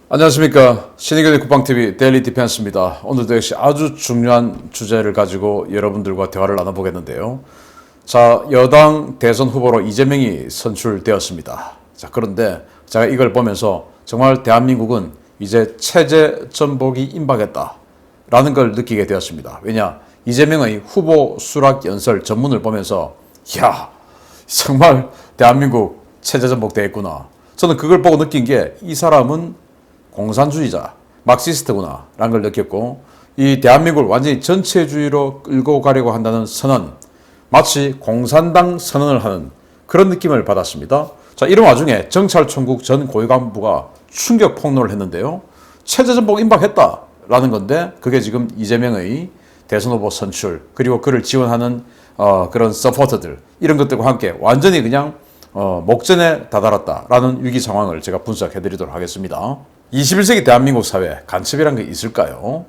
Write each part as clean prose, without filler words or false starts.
안녕하십니까. 신의견의 국방TV 데일리 디펜스입니다. 오늘도 역시 아주 중요한 주제를 가지고 여러분들과 대화를 나눠보겠는데요. 자, 여당 대선 후보로 이재명이 선출되었습니다. 자, 그런데 제가 이걸 보면서 정말 대한민국은 이제 체제 전복이 임박했다라는 걸 느끼게 되었습니다. 왜냐? 이재명의 후보 수락 연설 전문을 보면서 이야, 정말 대한민국 체제 전복되겠구나. 저는 그걸 보고 느낀 게 이 사람은 공산주의자, 막시스트구나 라는 걸 느꼈고, 이 대한민국을 완전히 전체주의로 끌고 가려고 한다는 선언, 마치 공산당 선언을 하는 그런 느낌을 받았습니다. 자, 이런 와중에 정찰총국 전 고위간부가 충격 폭로를 했는데요. 체제전복 임박했다라는 건데, 그게 지금 이재명의 대선 후보 선출, 그리고 그를 지원하는 그런 서포터들, 이런 것들과 함께 완전히 그냥 목전에 다다랐다라는 위기 상황을 제가 분석해 드리도록 하겠습니다. 21세기 대한민국 사회에 간첩이란 게 있을까요?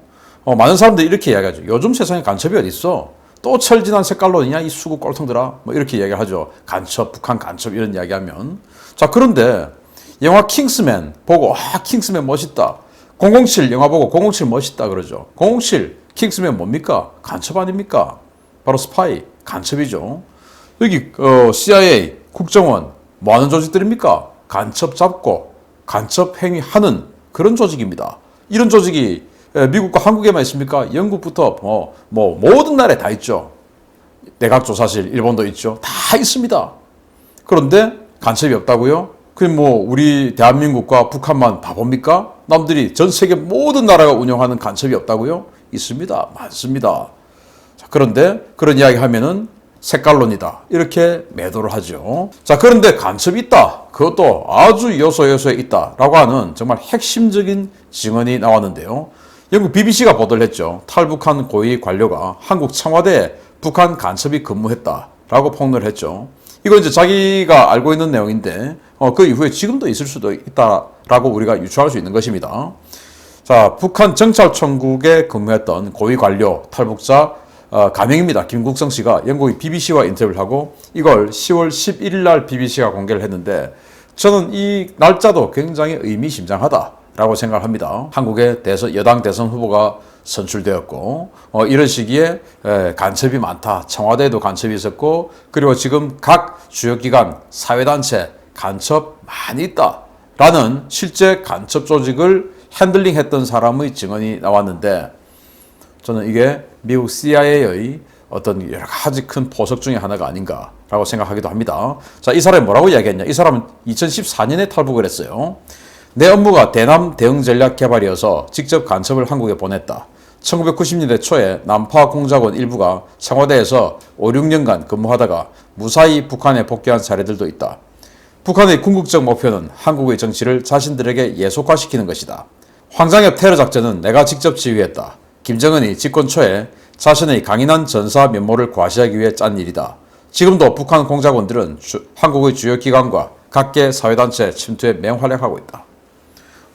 많은 사람들이 이렇게 이야기하죠. 요즘 세상에 간첩이 어디 있어? 또 철진한 색깔론이냐 이 수구 꼴통들아? 뭐 이렇게 이야기를 하죠. 간첩, 북한 간첩 이런 이야기하면. 자, 그런데 영화 킹스맨 보고 킹스맨 멋있다. 007 영화 보고 007 멋있다 그러죠. 007 킹스맨 뭡니까? 간첩 아닙니까? 바로 스파이, 간첩이죠. 여기 CIA, 국정원 뭐 하는 조직들입니까? 간첩 잡고 간첩 행위하는 그런 조직입니다. 이런 조직이 미국과 한국에만 있습니까? 영국부터 모든 나라에 다 있죠. 내각조사실 일본도 있죠. 다 있습니다. 그런데 간첩이 없다고요? 그럼 우리 대한민국과 북한만 바보입니까? 남들이 전 세계 모든 나라가 운영하는 간첩이 없다고요? 있습니다. 많습니다. 자, 그런데 그런 이야기 하면은 색깔론이다 이렇게 매도를 하죠. 자, 그런데 간첩이 있다. 그것도 아주 요소요소에 있다라고 하는 정말 핵심적인 증언이 나왔는데요. 영국 BBC가 보도를 했죠. 탈북한 고위 관료가 한국 청와대에 북한 간첩이 근무했다라고 폭로를 했죠. 이거 이제 자기가 알고 있는 내용인데 그 이후에 지금도 있을 수도 있다라고 우리가 유추할 수 있는 것입니다. 자, 북한 정찰총국에 근무했던 고위 관료 탈북자 가명입니다. 김국성 씨가 영국의 BBC와 인터뷰를 하고 이걸 10월 11일 날 BBC가 공개를 했는데 저는 이 날짜도 굉장히 의미심장하다라고 생각을 합니다. 한국의 여당 대선 후보가 선출되었고 이런 시기에 간첩이 많다. 청와대에도 간첩이 있었고 그리고 지금 각 주요기관, 사회단체 간첩 많이 있다라는 실제 간첩 조직을 핸들링했던 사람의 증언이 나왔는데 저는 이게 미국 CIA의 어떤 여러 가지 큰 포석 중에 하나가 아닌가라고 생각하기도 합니다. 자, 이 사람이 뭐라고 이야기했냐? 이 사람은 2014년에 탈북을 했어요. 내 업무가 대남 대응 전략 개발이어서 직접 간첩을 한국에 보냈다. 1990년대 초에 남파 공작원 일부가 청와대에서 5, 6년간 근무하다가 무사히 북한에 복귀한 사례들도 있다. 북한의 궁극적 목표는 한국의 정치를 자신들에게 예속화시키는 것이다. 황장엽 테러 작전은 내가 직접 지휘했다. 김정은이 집권 초에 자신의 강인한 전사 면모를 과시하기 위해 짠 일이다. 지금도 북한 공작원들은 한국의 주요 기관과 각계 사회단체 침투에 맹활약하고 있다.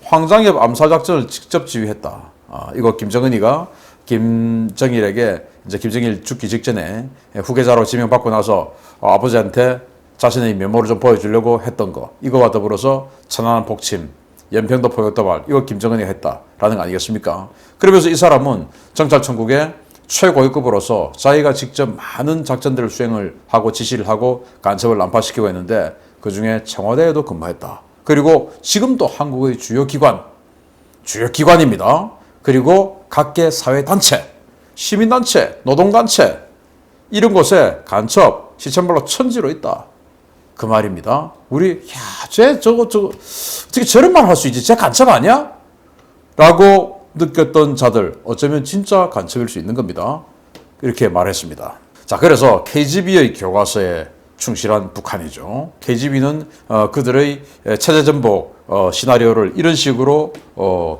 황장엽 암살작전을 직접 지휘했다. 이거 김정은이가 김정일에게 이제 김정일 죽기 직전에 후계자로 지명받고 나서 아버지한테 자신의 면모를 좀 보여주려고 했던 거. 이거와 더불어서 천안함 폭침, 연평도 포격 도발 이거 김정은이가 했다라는 거 아니겠습니까? 그러면서 이 사람은 정찰총국의 최고위급으로서 자기가 직접 많은 작전들을 수행을 하고 지시를 하고 간첩을 난파시키고 했는데 그중에 청와대에도 근무했다. 그리고 지금도 한국의 주요 기관입니다. 그리고 각계 사회단체, 시민단체, 노동단체 이런 곳에 간첩 시체말로 천지로 있다. 그 말입니다. 우리 저거 어떻게 저런 말 할 수 있지? 쟤 간첩 아니야? 라고 느꼈던 자들 어쩌면 진짜 간첩일 수 있는 겁니다. 이렇게 말했습니다. 자, 그래서 KGB의 교과서에 충실한 북한이죠. KGB는 그들의 체제전복 시나리오를 이런 식으로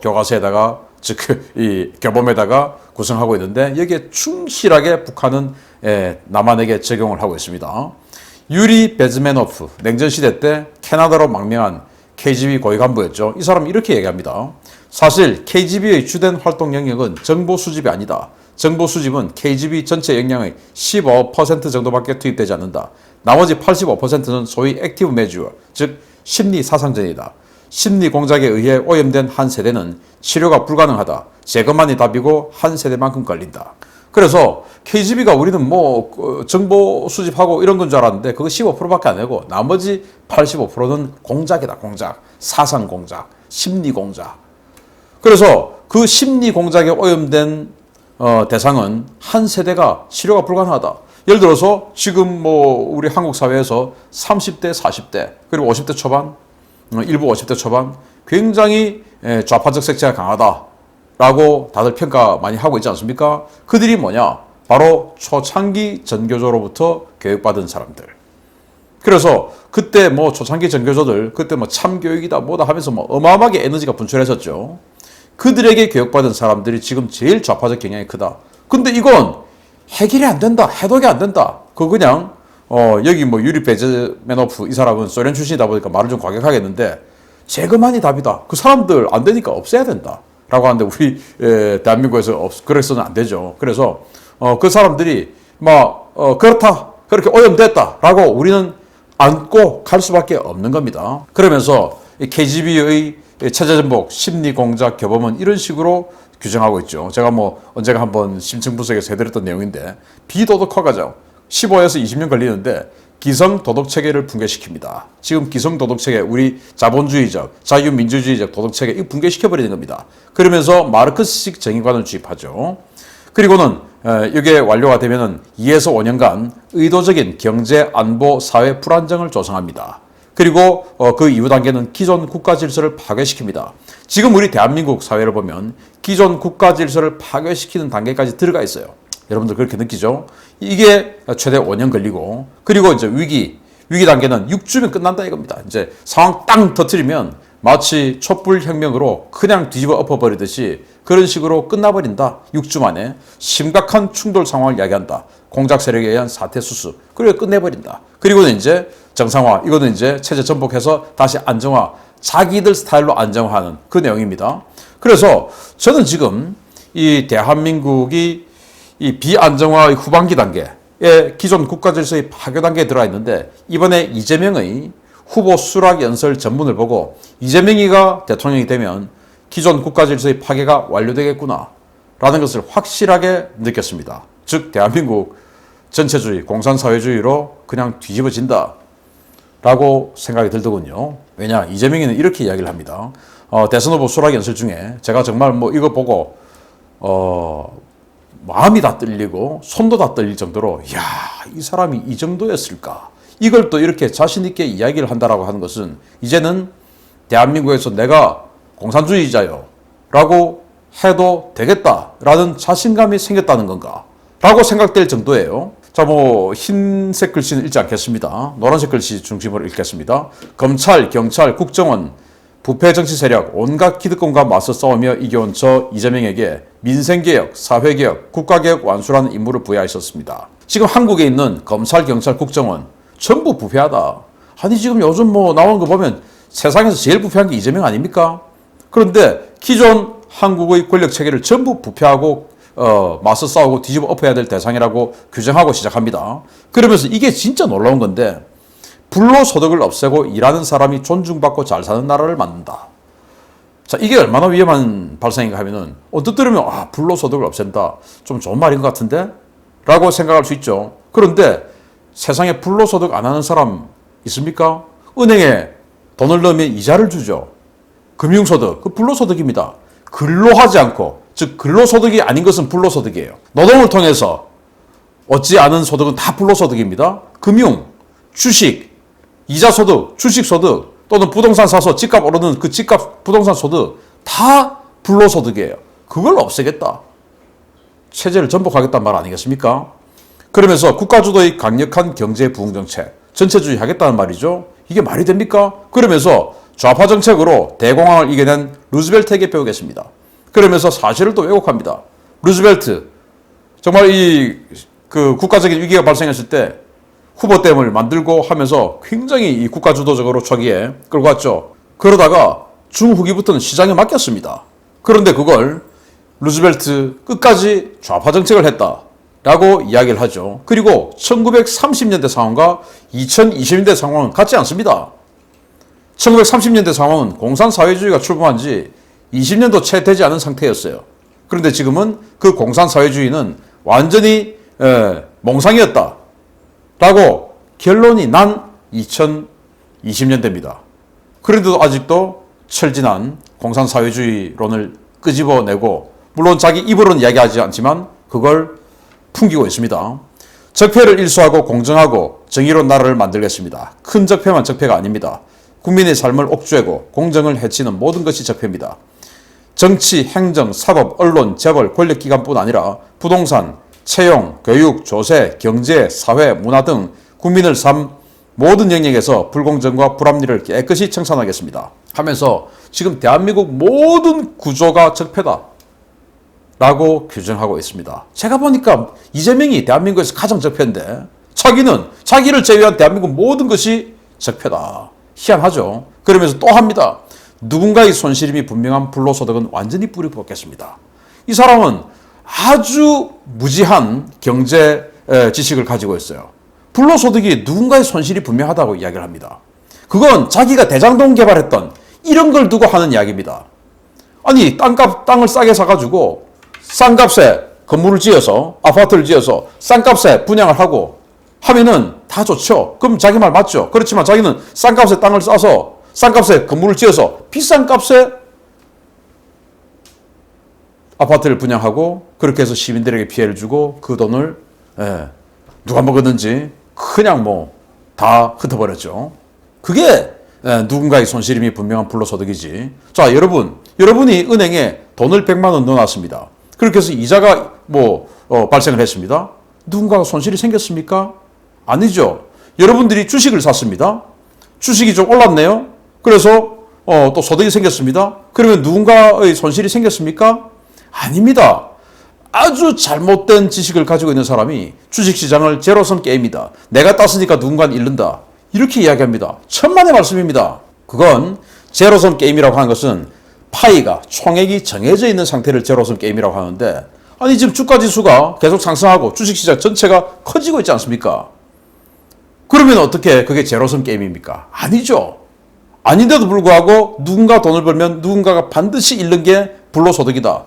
교과서에다가 즉 이 교범에다가 구성하고 있는데 여기에 충실하게 북한은 남한에게 적용을 하고 있습니다. 유리 베즈메노프 냉전시대 때 캐나다로 망명한 KGB 고위 간부였죠. 이 사람은 이렇게 얘기합니다. 사실 KGB의 주된 활동 영역은 정보 수집이 아니다. 정보 수집은 KGB 전체 역량의 15% 정도밖에 투입되지 않는다. 나머지 85%는 소위 액티브 매주어, 즉 심리 사상전이다. 심리 공작에 의해 오염된 한 세대는 치료가 불가능하다. 재건만이 답이고 한 세대만큼 걸린다. 그래서 KGB가 우리는 정보 수집하고 이런 건 줄 알았는데 그거 15%밖에 안 되고 나머지 85%는 공작이다. 공작. 사상 공작. 심리 공작. 그래서 그 심리 공작에 오염된 대상은 한 세대가 치료가 불가능하다. 예를 들어서 지금 우리 한국 사회에서 30대, 40대 그리고 50대 초반, 일부 50대 초반 굉장히 좌파적 색채가 강하다라고 다들 평가 많이 하고 있지 않습니까? 그들이 뭐냐? 바로 초창기 전교조로부터 교육받은 사람들. 그래서 그때 초창기 전교조들 그때 참교육이다 뭐다 하면서 어마어마하게 에너지가 분출했었죠. 그들에게 교육받은 사람들이 지금 제일 좌파적 경향이 크다. 근데 이건 해결이 안 된다. 해독이 안 된다. 그거 그냥 여기 유리 베즈메노프 이 사람은 소련 출신이다 보니까 말을 좀 과격하겠는데 재건만이 답이다. 그 사람들 안 되니까 없애야 된다. 라고 하는데 우리 대한민국에서 그래서는 안 되죠. 그래서 그 사람들이 그렇다. 그렇게 오염됐다. 라고 우리는 안고 갈 수밖에 없는 겁니다. 그러면서 이 KGB의 체제전복, 심리공작, 교범은 이런 식으로 규정하고 있죠. 제가 언제가 한번 심층분석에서 해드렸던 내용인데 비도덕화가죠. 15에서 20년 걸리는데 기성도덕체계를 붕괴시킵니다. 지금 기성도덕체계, 우리 자본주의적, 자유민주주의적 도덕체계 이 붕괴시켜버리는 겁니다. 그러면서 마르크스식 정의관을 주입하죠. 그리고는 이게 완료가 되면은 2에서 5년간 의도적인 경제, 안보, 사회 불안정을 조성합니다. 그리고 그 이후 단계는 기존 국가 질서를 파괴시킵니다. 지금 우리 대한민국 사회를 보면 기존 국가 질서를 파괴시키는 단계까지 들어가 있어요. 여러분들 그렇게 느끼죠? 이게 최대 5년 걸리고 그리고 이제 위기 단계는 6주면 끝난다 이겁니다. 이제 상황 땅 터뜨리면 마치 촛불혁명으로 그냥 뒤집어 엎어버리듯이 그런 식으로 끝나버린다. 6주 만에 심각한 충돌 상황을 야기한다. 공작 세력에 의한 사태 수습. 그리고 끝내버린다. 그리고는 이제 정상화. 이거는 이제 체제 전복해서 다시 안정화. 자기들 스타일로 안정화하는 그 내용입니다. 그래서 저는 지금 이 대한민국이 이 비안정화의 후반기 단계에 기존 국가 질서의 파괴 단계에 들어가 있는데 이번에 이재명의 후보 수락 연설 전문을 보고 이재명이가 대통령이 되면 기존 국가 질서의 파괴가 완료되겠구나 라는 것을 확실하게 느꼈습니다. 즉 대한민국 전체주의, 공산사회주의로 그냥 뒤집어진다 라고 생각이 들더군요. 왜냐? 이재명이는 이렇게 이야기를 합니다. 대선 후보 수락 연설 중에 제가 정말 이거 보고 마음이 다 떨리고 손도 다 떨릴 정도로 야, 이 사람이 이 정도였을까? 이걸 또 이렇게 자신 있게 이야기를 한다라고 하는 것은 이제는 대한민국에서 내가 공산주의자요 라고 해도 되겠다라는 자신감이 생겼다는 건가? 라고 생각될 정도예요. 자, 흰색 글씨는 읽지 않겠습니다. 노란색 글씨 중심으로 읽겠습니다. 검찰, 경찰, 국정원, 부패 정치 세력, 온갖 기득권과 맞서 싸우며 이겨온 저 이재명에게 민생개혁, 사회개혁, 국가개혁 완수라는 임무를 부여하셨습니다. 지금 한국에 있는 검찰, 경찰, 국정원 전부 부패하다. 아니 지금 요즘 나오는 거 보면 세상에서 제일 부패한 게 이재명 아닙니까? 그런데 기존 한국의 권력체계를 전부 부패하고 맞서 싸우고 뒤집어 엎어야 될 대상이라고 규정하고 시작합니다. 그러면서 이게 진짜 놀라운 건데 불로소득을 없애고 일하는 사람이 존중받고 잘 사는 나라를 만든다. 자, 이게 얼마나 위험한 발상인가 하면은 언뜻 들으면 불로소득을 없앤다. 좀 좋은 말인 것 같은데? 라고 생각할 수 있죠. 그런데 세상에 불로소득 안 하는 사람 있습니까? 은행에 돈을 넣으면 이자를 주죠. 금융소득, 그 불로소득입니다. 근로하지 않고, 즉 근로소득이 아닌 것은 불로소득이에요. 노동을 통해서 얻지 않은 소득은 다 불로소득입니다. 금융, 주식, 이자소득, 주식소득 또는 부동산 사서 집값 오르는 그 집값 부동산 소득 다 불로소득이에요. 그걸 없애겠다. 체제를 전복하겠다는 말 아니겠습니까? 그러면서 국가주도의 강력한 경제 부흥정책, 전체주의 하겠다는 말이죠. 이게 말이 됩니까? 그러면서 좌파 정책으로 대공황을 이겨낸 루즈벨트에게 배우겠습니다. 그러면서 사실을 또 왜곡합니다. 루즈벨트, 정말 그 국가적인 위기가 발생했을 때 후보댐을 만들고 하면서 굉장히 이 국가주도적으로 초기에 끌고 왔죠. 그러다가 중후기부터는 시장에 맡겼습니다. 그런데 그걸 루즈벨트 끝까지 좌파 정책을 했다라고 이야기를 하죠. 그리고 1930년대 상황과 2020년대 상황은 같지 않습니다. 1930년대 상황은 공산사회주의가 출범한 지 20년도 채 되지 않은 상태였어요. 그런데 지금은 그 공산사회주의는 완전히 몽상이었다 라고 결론이 난 2020년대입니다. 그런데도 아직도 철진한 공산사회주의론을 끄집어내고, 물론 자기 입으로는 이야기하지 않지만 그걸 풍기고 있습니다. 적폐를 일소하고 공정하고 정의로운 나라를 만들겠습니다. 큰 적폐만 적폐가 아닙니다. 국민의 삶을 옥죄고 공정을 해치는 모든 것이 적폐입니다. 정치, 행정, 사법, 언론, 재벌, 권력기관뿐 아니라 부동산, 채용, 교육, 조세, 경제, 사회, 문화 등 국민을 삶 모든 영역에서 불공정과 불합리를 깨끗이 청산하겠습니다 하면서 지금 대한민국 모든 구조가 적폐다 라고 규정하고 있습니다. 제가 보니까 이재명이 대한민국에서 가장 적폐인데 자기를 제외한 대한민국 모든 것이 적폐다. 희한하죠. 그러면서 또 합니다. 누군가의 손실임이 분명한 불로소득은 완전히 뿌리 뽑겠습니다. 이 사람은 아주 무지한 경제 지식을 가지고 있어요. 불로소득이 누군가의 손실이 분명하다고 이야기를 합니다. 그건 자기가 대장동 개발했던 이런 걸 두고 하는 이야기입니다. 아니, 땅을 싸게 사가지고 싼 값에 건물을 지어서, 아파트를 지어서 싼 값에 분양을 하고 하면은 다 좋죠. 그럼 자기 말 맞죠. 그렇지만 자기는 싼 값에 땅을 싸서 싼 값에 건물을 지어서 비싼 값에 아파트를 분양하고 그렇게 해서 시민들에게 피해를 주고 그 돈을 누가 먹었는지 그냥 뭐 다 흩어버렸죠. 그게 누군가의 손실임이 분명한 불로소득이지. 자, 여러분이 은행에 돈을 100만 원 넣어놨습니다. 그렇게 해서 이자가 발생을 했습니다. 누군가가 손실이 생겼습니까? 아니죠. 여러분들이 주식을 샀습니다. 주식이 좀 올랐네요. 그래서 또 소득이 생겼습니다. 그러면 누군가의 손실이 생겼습니까? 아닙니다. 아주 잘못된 지식을 가지고 있는 사람이 주식시장을 제로섬 게임이다. 내가 땄으니까 누군가는 잃는다. 이렇게 이야기합니다. 천만의 말씀입니다. 그건 제로섬 게임이라고 하는 것은 파이가, 총액이 정해져 있는 상태를 제로섬 게임이라고 하는데, 아니 지금 주가지수가 계속 상승하고 주식시장 전체가 커지고 있지 않습니까? 그러면 어떻게 그게 제로섬 게임입니까? 아니죠. 아닌데도 불구하고 누군가 돈을 벌면 누군가가 반드시 잃는 게 불로소득이다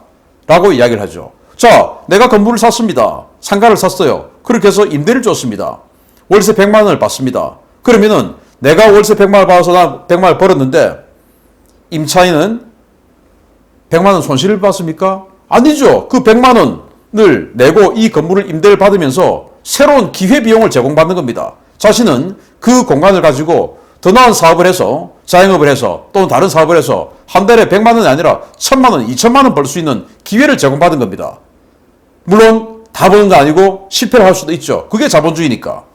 라고 이야기를 하죠. 자, 내가 건물을 샀습니다. 상가를 샀어요. 그렇게 해서 임대를 줬습니다. 월세 100만 원을 받습니다. 그러면은 내가 월세 100만 원 받아서 난 100만 원 벌었는데 임차인은 100만 원 손실을 봤습니까? 아니죠. 그 100만 원을 내고 이 건물을 임대를 받으면서 새로운 기회비용을 제공받는 겁니다. 자신은 그 공간을 가지고 더 나은 사업을 해서, 자영업을 해서, 또는 다른 사업을 해서 한 달에 100만 원이 아니라 1000만 원, 2000만 원 벌 수 있는 기회를 제공받은 겁니다. 물론 다 버는 거 아니고 실패를 할 수도 있죠. 그게 자본주의니까.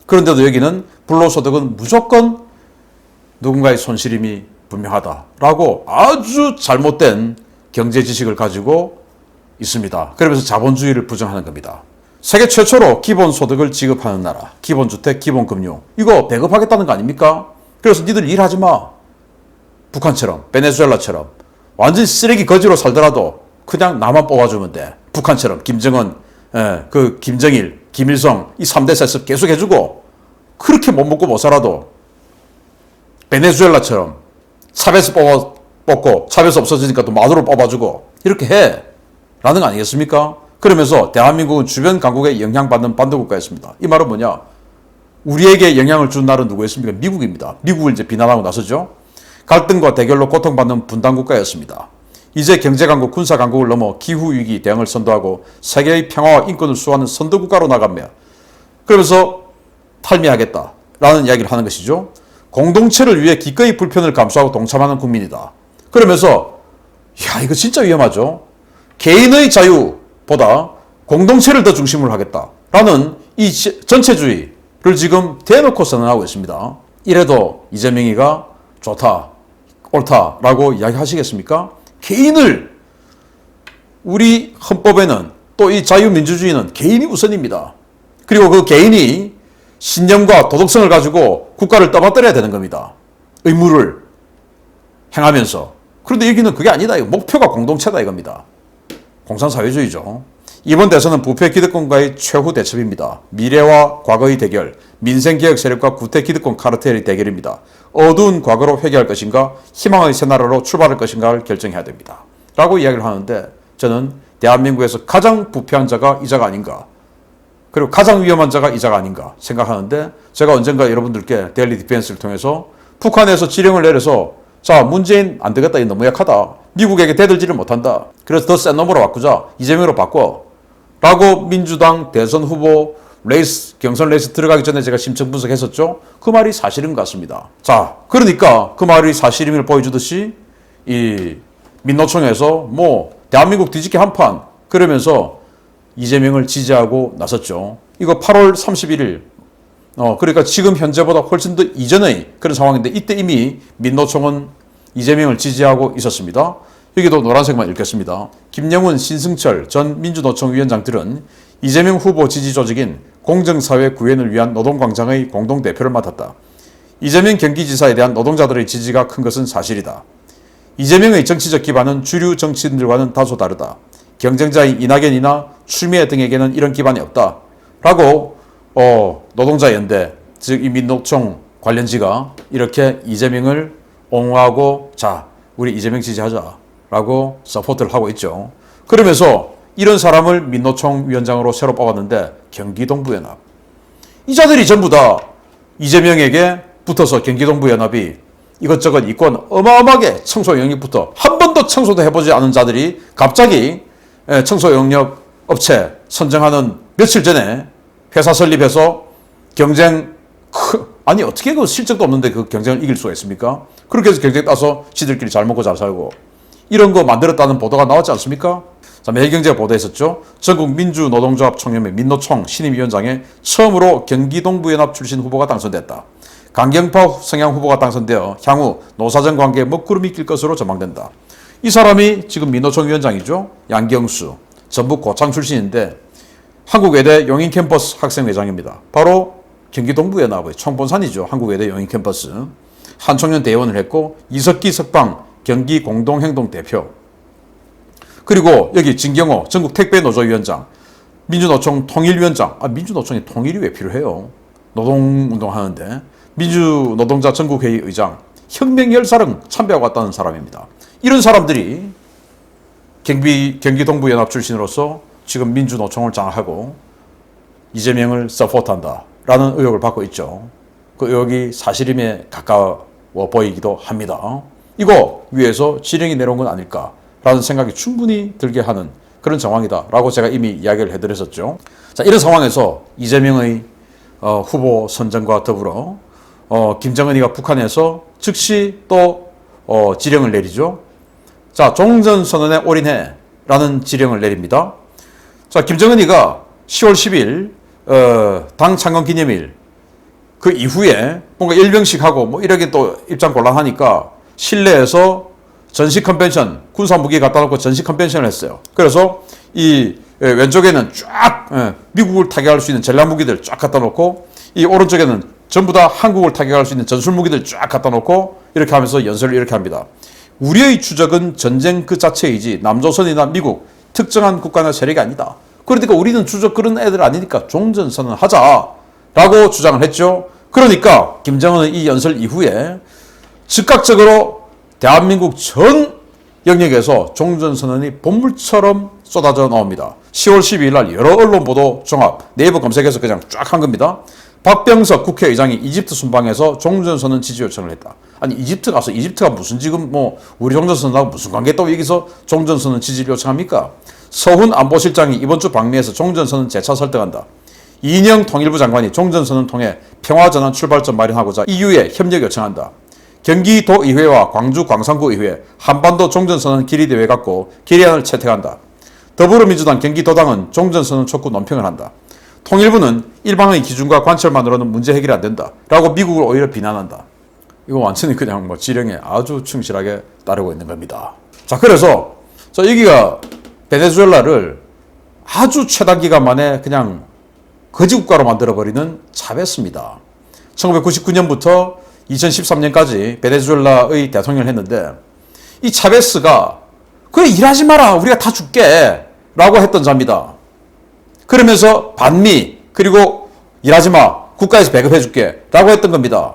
그런데도 여기는 불로소득은 무조건 누군가의 손실임이 분명하다라고 아주 잘못된 경제 지식을 가지고 있습니다. 그러면서 자본주의를 부정하는 겁니다. 세계 최초로 기본소득을 지급하는 나라, 기본주택, 기본금융, 이거 배급하겠다는 거 아닙니까? 그래서 니들 일하지 마. 북한처럼, 베네수엘라처럼 완전 쓰레기 거지로 살더라도 그냥 나만 뽑아주면 돼. 북한처럼 김정은, 김정일, 김일성 이 3대 세습 계속 해주고 그렇게 못 먹고 못 살아도 베네수엘라처럼 차베스 뽑고 차베스 없어지니까 또 마두로 뽑아주고 이렇게 해. 라는 거 아니겠습니까? 그러면서 대한민국은 주변 강국에 영향받는 반도국가였습니다. 이 말은 뭐냐? 우리에게 영향을 준 나라는 누구였습니까? 미국입니다. 미국을 이제 비난하고 나서죠. 갈등과 대결로 고통받는 분단국가였습니다. 이제 경제강국, 군사강국을 넘어 기후위기 대응을 선도하고 세계의 평화와 인권을 수호하는 선도국가로 나가며 그러면서 탈미하겠다라는 이야기를 하는 것이죠. 공동체를 위해 기꺼이 불편을 감수하고 동참하는 국민이다. 그러면서 이거 진짜 위험하죠. 개인의 자유보다 공동체를 더 중심으로 하겠다라는 이 전체주의를 지금 대놓고 선언하고 있습니다. 이래도 이재명이가 좋다, 옳다라고 이야기하시겠습니까? 우리 헌법에는 또 이 자유민주주의는 개인이 우선입니다. 그리고 그 개인이 신념과 도덕성을 가지고 국가를 떠받들어야 되는 겁니다. 의무를 행하면서. 그런데 여기는 그게 아니다. 목표가 공동체다 이겁니다. 공산사회주의죠. 이번 대선은 부패 기득권과의 최후 대첩입니다. 미래와 과거의 대결, 민생개혁 세력과 구태기득권 카르텔의 대결입니다. 어두운 과거로 회귀할 것인가 희망의 새 나라로 출발할 것인가를 결정해야 됩니다. 라고 이야기를 하는데 저는 대한민국에서 가장 부패한 자가 이 자가 아닌가, 그리고 가장 위험한 자가 이 자가 아닌가 생각하는데, 제가 언젠가 여러분들께 데일리 디펜스를 통해서 북한에서 지령을 내려서 자, 문재인 안 되겠다, 이 너무 약하다, 미국에게 대들지를 못한다, 그래서 더 센 놈으로 바꾸자, 이재명으로 바꿔 라고 민주당 대선 후보 경선 레이스 들어가기 전에 제가 심층 분석했었죠. 그 말이 사실인 것 같습니다. 자, 그러니까 그 말이 사실임을 보여주듯이 이 민노총에서 뭐 대한민국 뒤집기 한판 그러면서 이재명을 지지하고 나섰죠. 이거 8월 31일 그러니까 지금 현재보다 훨씬 더 이전의 그런 상황인데, 이때 이미 민노총은 이재명을 지지하고 있었습니다. 여기도 노란색만 읽겠습니다. 김영훈, 신승철 전 민주노총 위원장들은 이재명 후보 지지 조직인 공정사회 구현을 위한 노동광장의 공동대표를 맡았다. 이재명 경기지사에 대한 노동자들의 지지가 큰 것은 사실이다. 이재명의 정치적 기반은 주류 정치인들과는 다소 다르다. 경쟁자인 이낙연이나 추미애 등에게는 이런 기반이 없다. 라고 노동자연대, 즉 이 민노총 관련지가 이렇게 이재명을 옹호하고 자, 우리 이재명 지지하자 라고 서포트를 하고 있죠. 그러면서 이런 사람을 민노총 위원장으로 새로 뽑았는데 경기동부연합, 이 자들이 전부 다 이재명에게 붙어서 경기동부연합이 이것저것 이권 어마어마하게 청소 영역부터 한 번도 청소도 해보지 않은 자들이 갑자기 청소 영역 업체 선정하는 며칠 전에 회사 설립해서 아니 어떻게 그 실적도 없는데 그 경쟁을 이길 수가 있습니까? 그렇게 해서 경쟁 따서 지들끼리 잘 먹고 잘 살고 이런 거 만들었다는 보도가 나왔지 않습니까? 자, 매일경제가 보도했었죠. 전국 민주노동조합 총연맹 민노총 신임위원장에 처음으로 경기동부연합 출신 후보가 당선됐다. 강경파 성향 후보가 당선되어 향후 노사정 관계에 먹구름이 낄 것으로 전망된다. 이 사람이 지금 민노총 위원장이죠. 양경수, 전북 고창 출신인데 한국외대 용인캠퍼스 학생회장입니다. 바로 경기동부연합의 총본산이죠. 한국외대 용인캠퍼스. 한총련 대의원을 했고 이석기 석방 경기공동행동 대표, 그리고 여기 진경호 전국 택배노조위원장, 민주노총 통일위원장. 민주노총이 통일이 왜 필요해요? 노동운동하는데. 민주노동자 전국회의 의장, 혁명열사령 참배하고 왔다는 사람입니다. 이런 사람들이 경기동부연합 출신으로서 지금 민주노총을 장악하고 이재명을 서포트한다라는 의혹을 받고 있죠. 그 의혹이 사실임에 가까워 보이기도 합니다. 이거 위에서 지령이 내려온 건 아닐까라는 생각이 충분히 들게 하는 그런 상황이다라고 제가 이미 이야기를 해드렸었죠. 자, 이런 상황에서 이재명의 후보 선정과 더불어 김정은이가 북한에서 즉시 또 지령을 내리죠. 자, 종전선언에 올인해라는 지령을 내립니다. 자, 김정은이가 10월 10일 당 창건 기념일 그 이후에 뭔가 일병식 하고 뭐 이렇게 또 입장 곤란하니까 실내에서 전시 컨벤션, 군사 무기 갖다 놓고 전시 컨벤션을 했어요. 그래서 이 왼쪽에는 쫙 미국을 타격할 수 있는 전략 무기들 쫙 갖다 놓고 이 오른쪽에는 전부 다 한국을 타격할 수 있는 전술 무기들 쫙 갖다 놓고 이렇게 하면서 연설을 이렇게 합니다. 우리의 추적은 전쟁 그 자체이지 남조선이나 미국 특정한 국가나 세력이 아니다. 그러니까 우리는 추적 그런 애들 아니니까 종전선언 하자라고 주장을 했죠. 그러니까 김정은은 이 연설 이후에 즉각적으로 대한민국 전 영역에서 종전선언이 본물처럼 쏟아져 나옵니다. 10월 12일 날 여러 언론 보도 종합 네이버 검색해서 그냥 쫙 한 겁니다. 박병석 국회의장이 이집트 순방에서 종전선언 지지 요청을 했다. 아니 이집트 가서 이집트가 무슨 지금 뭐 우리 종전선언하고 무슨 관계 있다고 여기서 종전선언 지지를 요청합니까? 서훈 안보실장이 이번 주 방미에서 종전선언 재차 설득한다. 이인영 통일부 장관이 종전선언 통해 평화전환 출발점 마련하고자 EU에 협력 요청한다. 경기도의회와 광주 광산구의회 한반도 종전선언 결의대회 갖고 결의안을 채택한다. 더불어민주당 경기도당은 종전선언 촉구 논평을 한다. 통일부는 일방의 기준과 관철만으로는 문제 해결이 안 된다 라고 미국을 오히려 비난한다. 이거 완전히 그냥 뭐 지령에 아주 충실하게 따르고 있는 겁니다. 자, 그래서 여기가 베네수엘라를 아주 최단 기간 만에 그냥 거지국가로 만들어버리는 차베스입니다. 1999년부터 2013년까지 베네수엘라의 대통령을 했는데 이 차베스가 그래 일하지 마라 우리가 다 줄게 라고 했던 자입니다. 그러면서 반미 그리고 일하지 마 국가에서 배급해줄게 라고 했던 겁니다.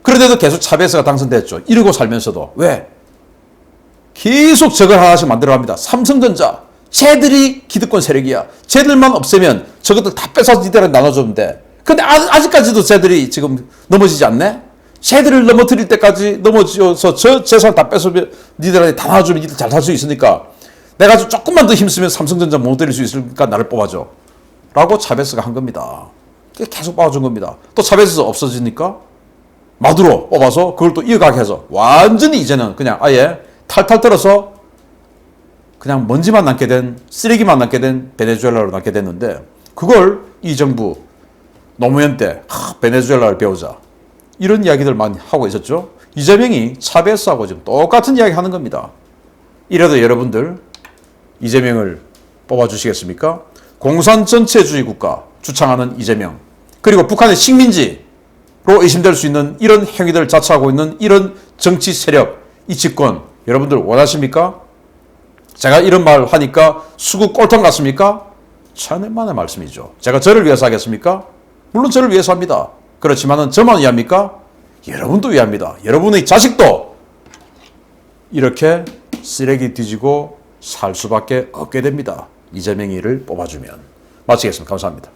그런데도 계속 차베스가 당선됐죠. 이러고 살면서도. 왜? 계속 저걸 하나씩 만들어갑니다. 삼성전자. 쟤들이 기득권 세력이야. 쟤들만 없애면 저것들 다 뺏어서 니들한테 나눠주면 돼. 근데 아직까지도 쟤들이 지금 넘어지지 않네? 쟤들을 넘어뜨릴 때까지 넘어져서 저 재산 다 뺏어 니들한테 다 나눠주면 니들 잘 살 수 있으니까 내가 조금만 더 힘쓰면 삼성전자 못 때릴 수 있으니까 나를 뽑아줘. 라고 차베스가 한 겁니다. 계속 뽑아준 겁니다. 또 차베스에서 없어지니까 마두로 뽑아서 그걸 또 이어가게 해서 완전히 이제는 그냥 아예 탈탈 털어서 그냥 먼지만 남게 된, 쓰레기만 남게 된 베네수엘라로 남게 됐는데 그걸 이 정부 노무현 때 베네수엘라를 배우자 이런 이야기들 많이 하고 있었죠. 이재명이 차베스하고 지금 똑같은 이야기 하는 겁니다. 이래도 여러분들 이재명을 뽑아주시겠습니까? 공산 전체주의 국가 주창하는 이재명, 그리고 북한의 식민지로 의심될 수 있는 이런 행위들을 자처하고 있는 이런 정치 세력, 이 집권 여러분들 원하십니까? 제가 이런 말 하니까 수구 꼴통 같습니까? 천년만의 말씀이죠. 제가 저를 위해서 하겠습니까? 물론 저를 위해서 합니다. 그렇지만은 저만 위합니까? 여러분도 위합니다. 여러분의 자식도 이렇게 쓰레기 뒤지고 살 수밖에 없게 됩니다. 이재명이를 뽑아주면. 마치겠습니다. 감사합니다.